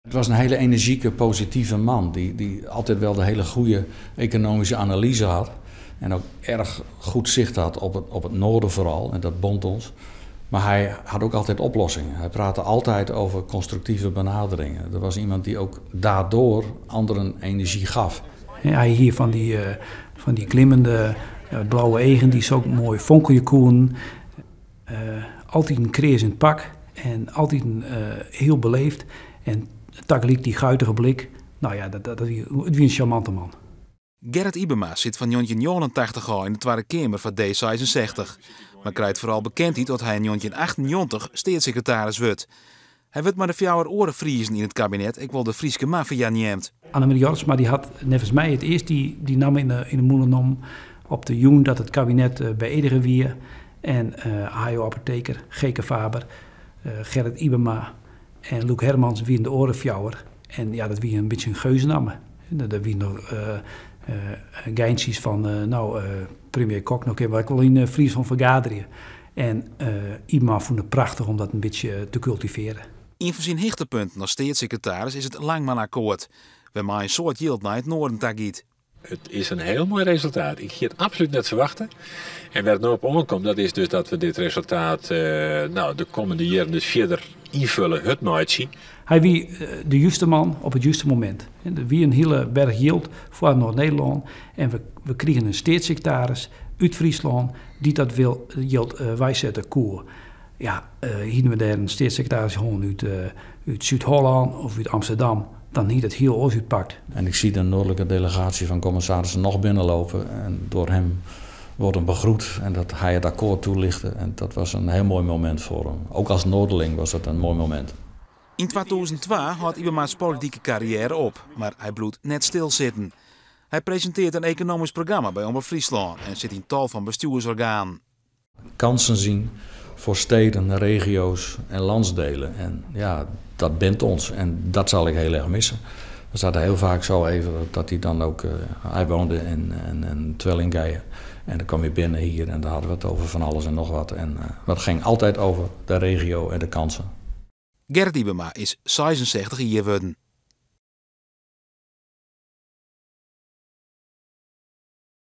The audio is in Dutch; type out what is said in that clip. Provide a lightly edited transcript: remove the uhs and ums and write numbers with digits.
Het was een hele energieke, positieve man die altijd wel de hele goede economische analyse had. En ook erg goed zicht had op het noorden vooral, en dat bond ons. Maar hij had ook altijd oplossingen. Hij praatte altijd over constructieve benaderingen. Er was iemand die ook daardoor anderen energie gaf. Hij hier van die klimmende blauwe egen, die zo mooi fonkelje koen. Altijd een krees in het pak en altijd heel beleefd. En tegelijk die guitige blik, nou ja, het was een charmante man. Gerrit Ibema zit van 1989 al in de Tweede Kamer van D66. Maar krijgt vooral bekendheid dat hij in 1998 staatssecretaris wordt. Hij wordt maar de fjouwer oren vriezen in het kabinet. Ik wil de Frieske maffia neemt. Annemarie Jortsma die had nevens mij het eerst, die nam in de moelen om op de joen dat het kabinet beëdigen weer. En Hajo Apotheker, Geke Faber, Gerrit Ibema en Luc Hermans wie in de orenfjouwer. En ja, dat wie een beetje een geuzennamen. Dat wie nog geintjes van, premier Kok nog even, ik wil in Fries van vergaderen. En Ibema vond het prachtig om dat een beetje te cultiveren. Een van zijn hoogtepunten als staatssecretaris is het Langmanakkoord, waarmee een soort yield naar het noorden tagiet. Het is een heel mooi resultaat. Ik ging het absoluut net verwachten. En waar het nou op omkomt, dat is dus dat we dit resultaat de komende jaren dus verder invullen, het nooit zien. Hij wie de juiste man op het juiste moment. Er wie een hele berg yield voor Noord-Nederland. En we kregen een staatssecretaris uit Friesland die dat wil yield wijzetten koer. Ja, hier we daar een staatssecretaris gewoon uit Zuid-Holland of uit Amsterdam. Dan niet het heel uitpakt. En ik zie de noordelijke delegatie van commissarissen nog binnenlopen. En door hem wordt hem begroet en dat hij het akkoord toelichtte. En dat was een heel mooi moment voor hem. Ook als Noorderling was dat een mooi moment. In 2002 houdt Ibema's politieke carrière op, maar hij bloedt net stilzitten. Hij presenteert een economisch programma bij Omroep Friesland en zit in tal van bestuursorganen. Kansen zien voor steden, regio's en landsdelen. En ja, dat bindt ons en dat zal ik heel erg missen. We zaten heel vaak zo even dat hij dan ook... hij woonde in Twellingeyen en dan kwam hij binnen hier en daar hadden we het over van alles en nog wat. En dat ging altijd over de regio en de kansen. Gerrit Ibema is 66 jaar geworden.